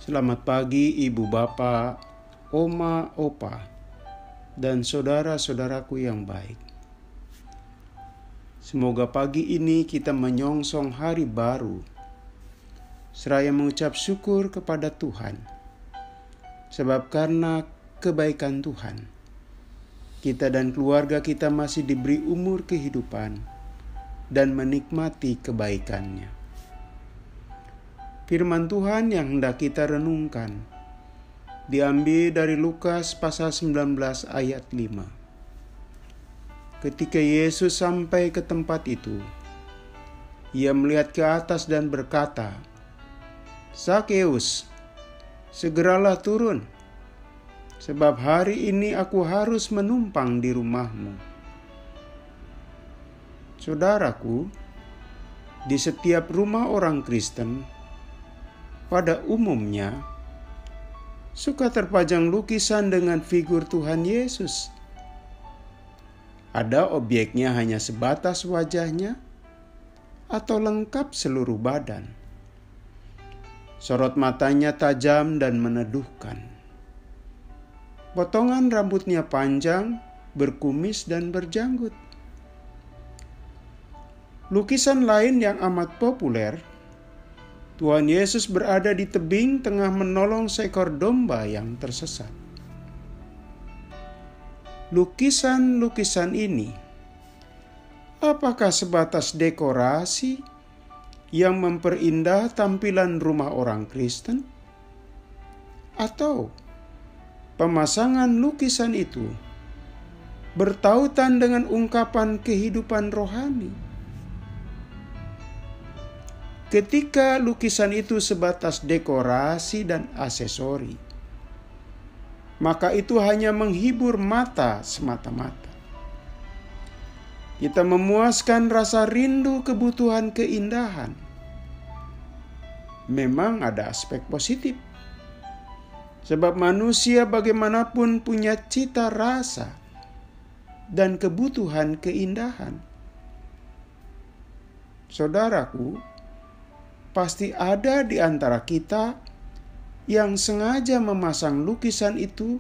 Selamat pagi Ibu Bapak, Oma, Opa, dan saudara-saudaraku yang baik. Semoga pagi ini kita menyongsong hari baru, seraya mengucap syukur kepada Tuhan. Sebab karena kebaikan Tuhan, kita dan keluarga kita masih diberi umur kehidupan dan menikmati kebaikannya. Firman Tuhan yang hendak kita renungkan diambil dari Lukas pasal 19 ayat 5. Ketika Yesus sampai ke tempat itu, ia melihat ke atas dan berkata, "Zakeus, segeralah turun, sebab hari ini aku harus menumpang di rumahmu." Saudaraku, di setiap rumah orang Kristen, pada umumnya suka terpajang lukisan dengan figur Tuhan Yesus. Ada objeknya hanya sebatas wajahnya atau lengkap seluruh badan. Sorot matanya tajam dan meneduhkan. Potongan rambutnya panjang, berkumis dan berjanggut. Lukisan lain yang amat populer, Tuhan Yesus berada di tebing tengah menolong seekor domba yang tersesat. Lukisan-lukisan ini apakah sebatas dekorasi yang memperindah tampilan rumah orang Kristen? Atau pemasangan lukisan itu bertautan dengan ungkapan kehidupan rohani? Ketika lukisan itu sebatas dekorasi dan aksesori, maka itu hanya menghibur mata semata-mata. Kita memuaskan rasa rindu kebutuhan keindahan. Memang ada aspek positif, sebab manusia bagaimanapun punya cita rasa dan kebutuhan keindahan. Saudaraku, pasti ada di antara kita yang sengaja memasang lukisan itu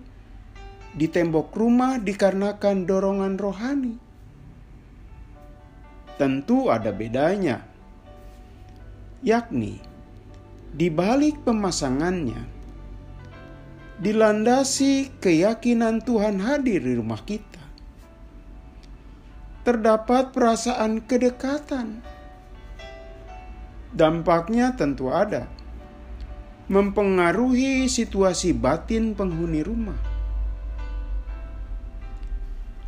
di tembok rumah dikarenakan dorongan rohani. Tentu ada bedanya, yakni di balik pemasangannya dilandasi keyakinan Tuhan hadir di rumah kita. Terdapat perasaan kedekatan. Dampaknya tentu ada, mempengaruhi situasi batin penghuni rumah.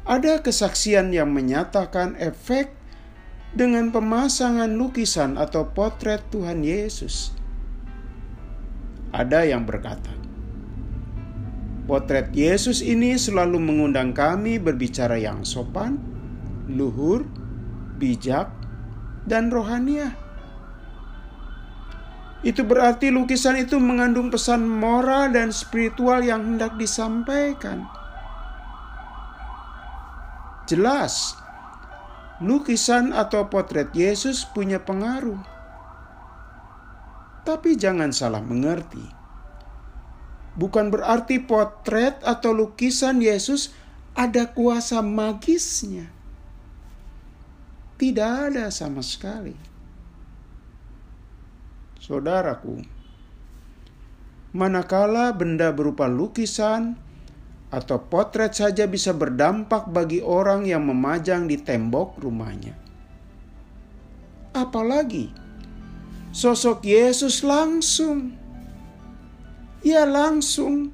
Ada kesaksian yang menyatakan efek dengan pemasangan lukisan atau potret Tuhan Yesus. Ada yang berkata, potret Yesus ini selalu mengundang kami berbicara yang sopan, luhur, bijak, dan rohaniah. Itu berarti lukisan itu mengandung pesan moral dan spiritual yang hendak disampaikan. Jelas, lukisan atau potret Yesus punya pengaruh. Tapi jangan salah mengerti. Bukan berarti potret atau lukisan Yesus ada kuasa magisnya. Tidak ada sama sekali. Saudaraku, manakala benda berupa lukisan atau potret saja bisa berdampak bagi orang yang memajang di tembok rumahnya, apalagi sosok Yesus langsung. Ia langsung,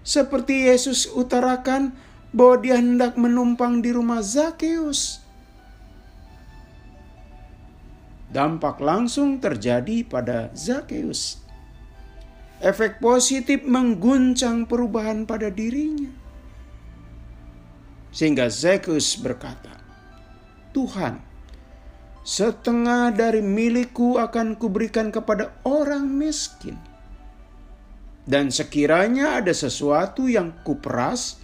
seperti Yesus utarakan bahwa dia hendak menumpang di rumah Zakeus. Dampak langsung terjadi pada Zakeus. Efek positif mengguncang perubahan pada dirinya. Sehingga Zakeus berkata, "Tuhan, setengah dari milikku akan kuberikan kepada orang miskin. Dan sekiranya ada sesuatu yang kuperas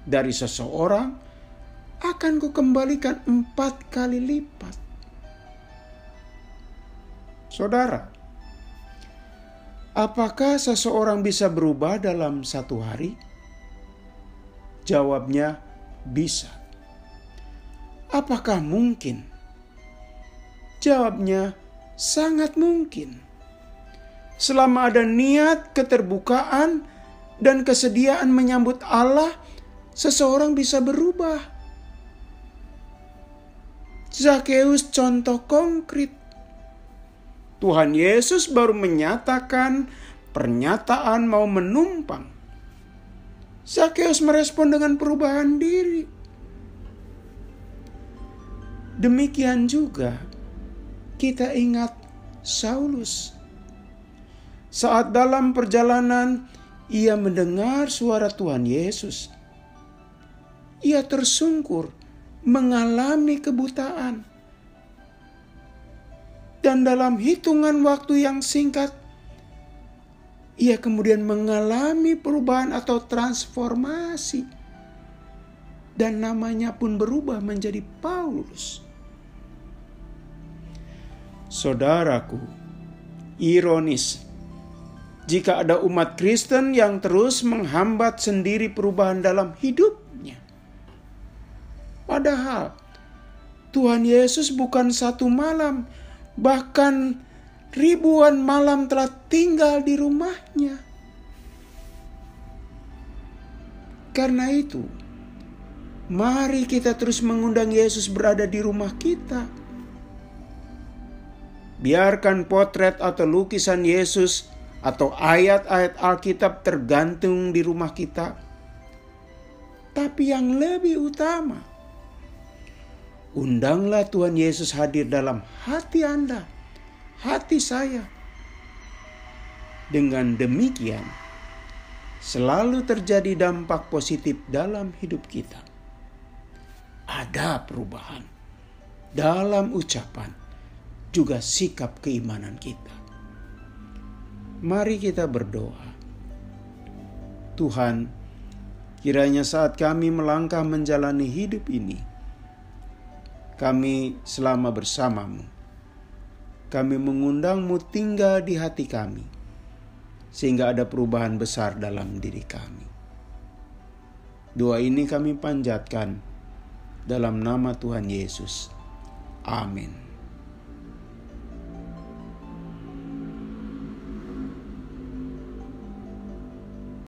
dari seseorang, akan kukembalikan 4 kali lipat." Saudara, Apakah seseorang bisa berubah dalam satu hari? Jawabnya, bisa. Apakah mungkin? Jawabnya, sangat mungkin. Selama ada niat, keterbukaan, dan kesediaan menyambut Allah, seseorang bisa berubah. Zakheus contoh konkret. Tuhan Yesus baru menyatakan pernyataan mau menumpang. Zakheus merespon dengan perubahan diri. Demikian juga kita ingat Saulus. Saat dalam perjalanan ia mendengar suara Tuhan Yesus, ia tersungkur mengalami kebutaan. Dan dalam hitungan waktu yang singkat, ia kemudian mengalami perubahan atau transformasi. Dan namanya pun berubah menjadi Paulus. Saudaraku, ironis jika ada umat Kristen yang terus menghambat sendiri perubahan dalam hidupnya. Padahal Tuhan Yesus bukan satu malam, bahkan ribuan malam telah tinggal di rumahnya. Karena itu, mari kita terus mengundang Yesus berada di rumah kita. Biarkan potret atau lukisan Yesus atau ayat-ayat Alkitab tergantung di rumah kita. Tapi yang lebih utama, undanglah Tuhan Yesus hadir dalam hati Anda, hati saya. Dengan demikian, selalu terjadi dampak positif dalam hidup kita. Ada perubahan dalam ucapan, juga sikap keimanan kita. Mari kita berdoa. Tuhan, kiranya saat kami melangkah menjalani hidup ini, kami selama bersamamu, kami mengundangmu tinggal di hati kami, sehingga ada perubahan besar dalam diri kami. Doa ini kami panjatkan dalam nama Tuhan Yesus. Amin.